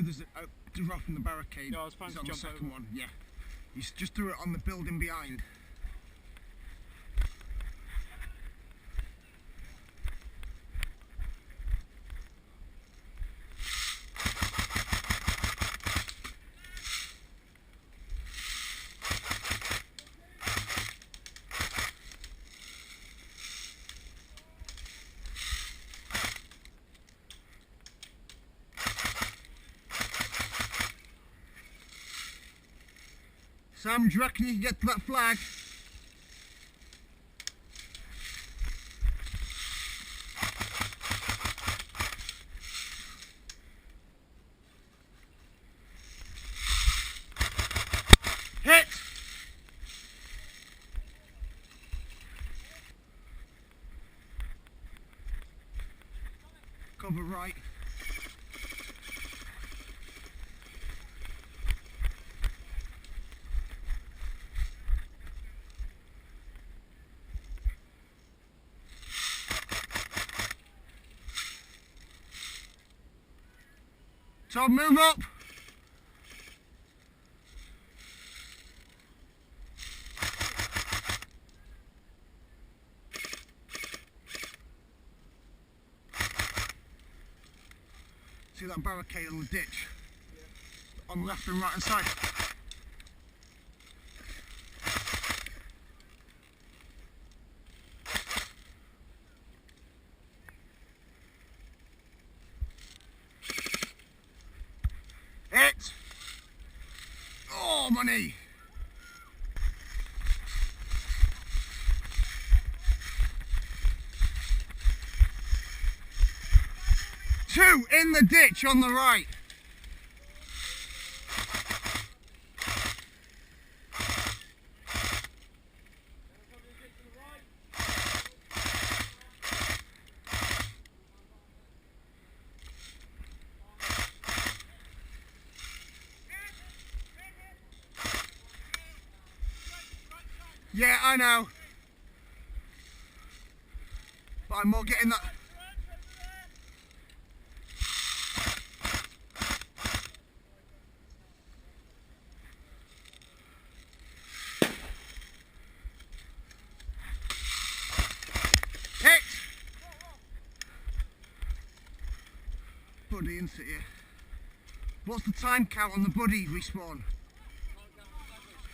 through the drop in the barricade. No, I was planning to jump the second over. one. Yeah, you just threw it on the building behind. Sam, do you reckon you can get to that flag? Hit! Cover right. Tom, move up! See that barricade on the ditch? Yeah. On the left and right hand side. Hit! Oh, money! Two in the ditch on the right. Yeah, I know. But I'm more getting that. Hit! Buddy, isn't it? What's the time count on the buddy respawn?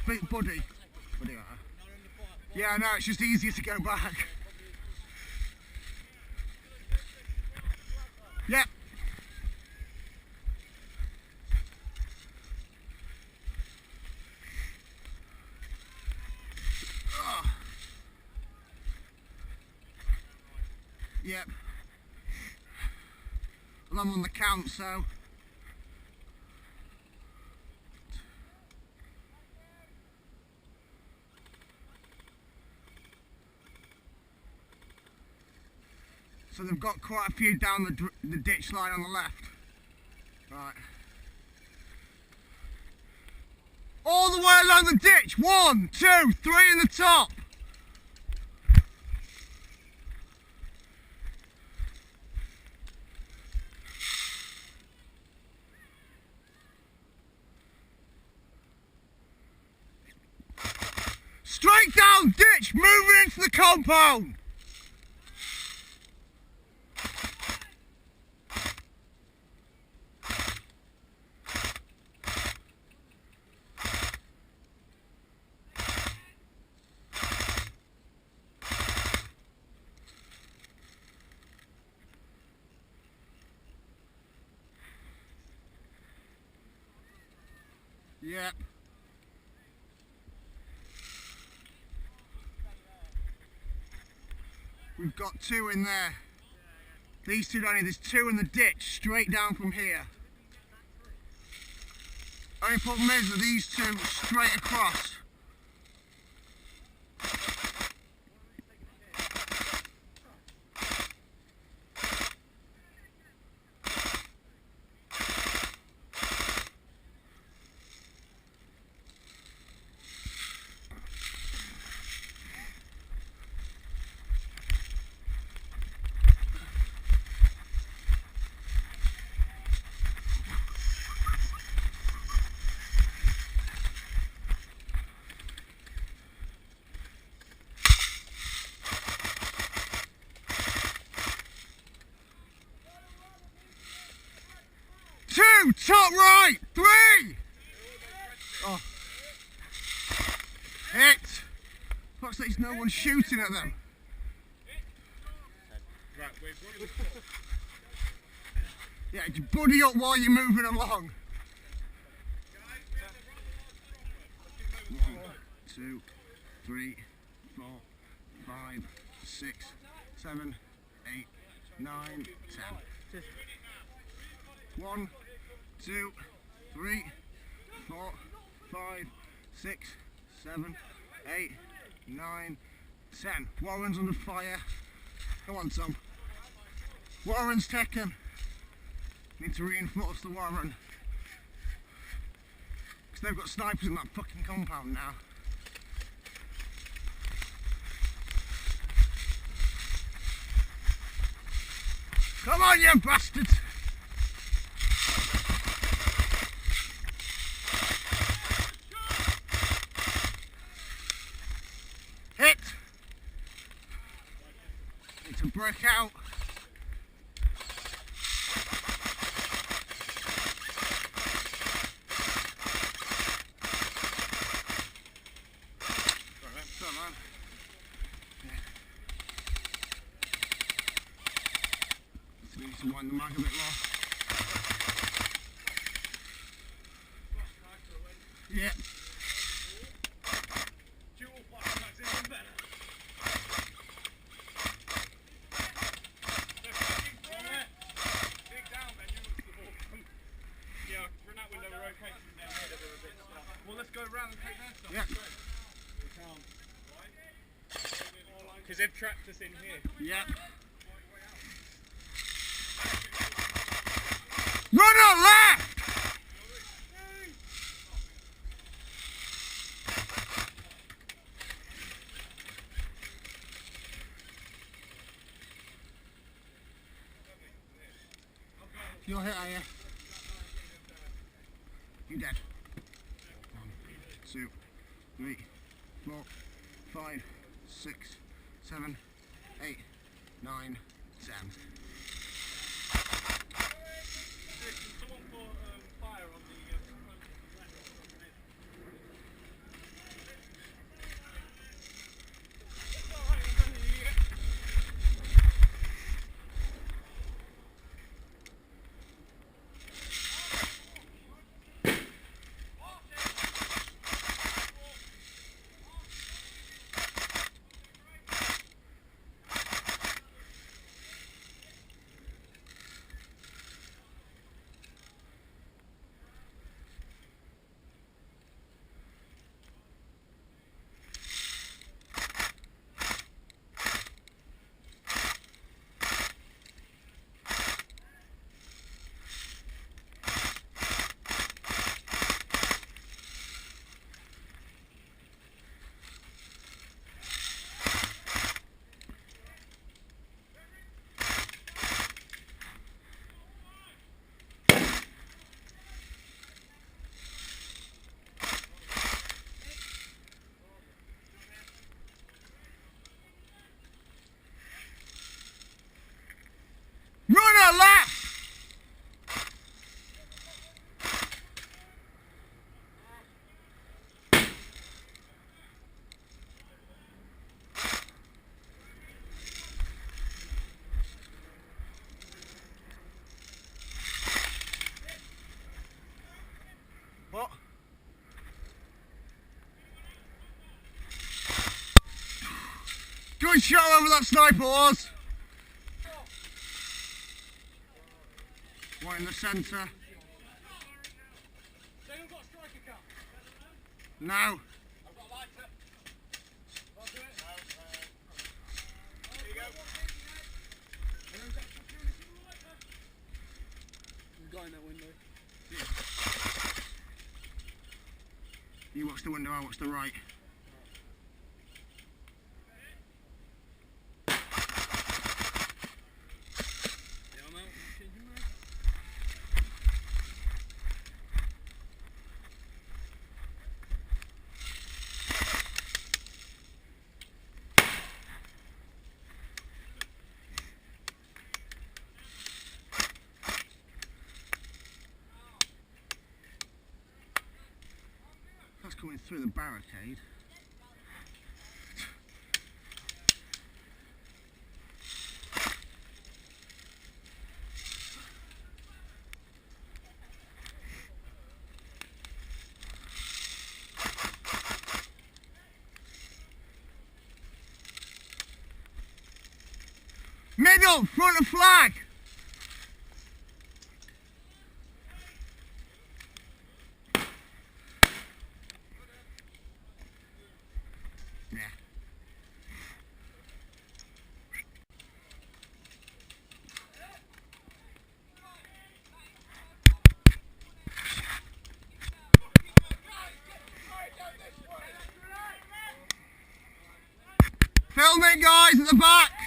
Big buddy. Buddy, yeah, I know, it's just easier to go back. Yep. Yep. And I'm on the count, so. So they've got quite a few down the ditch line on the left. Right. All the way along the ditch. 1, 2, 3 in the top. Straight down ditch, moving into the compound. Yep. We've got 2 in there. These 2 down here, there's 2 in the ditch, straight down from here. Only problem is with these 2 straight across. right, 3. Oh. Hit. Looks like there's no one shooting at them. Yeah, just buddy up while you're moving along. 1, 2, 3, 4, 5, 6, 7, 8, 9, 10. 1, 2, 3, 4, 5, 6, 7, 8, 9, 10. Warren's under fire. Come on, Tom. Warren's taken. Need to reinforce the Warren. Because they've got snipers in that fucking compound now. Come on, you bastards! Hit! Need to break out. Sorry, man. Yeah. Need to wind the mag a bit more. Yeah. Well, let's go around and take their stuff. Yeah. We can't. Because they've trapped us in here. Yeah. Run on left! You're hit, are you? You're dead. 1, 2, 3, 4, 5, 6, 7, 8, 9, 10. Someone put fire on the Run on left! What? Good shot over that sniper was. One in the centre. No. I've got a lighter. I'll do it. There you go. There's a guy in that window. You watch the window, I watch the right. coming through the barricade. Middle, front of flag. Yeah. Filming, guys, at the back.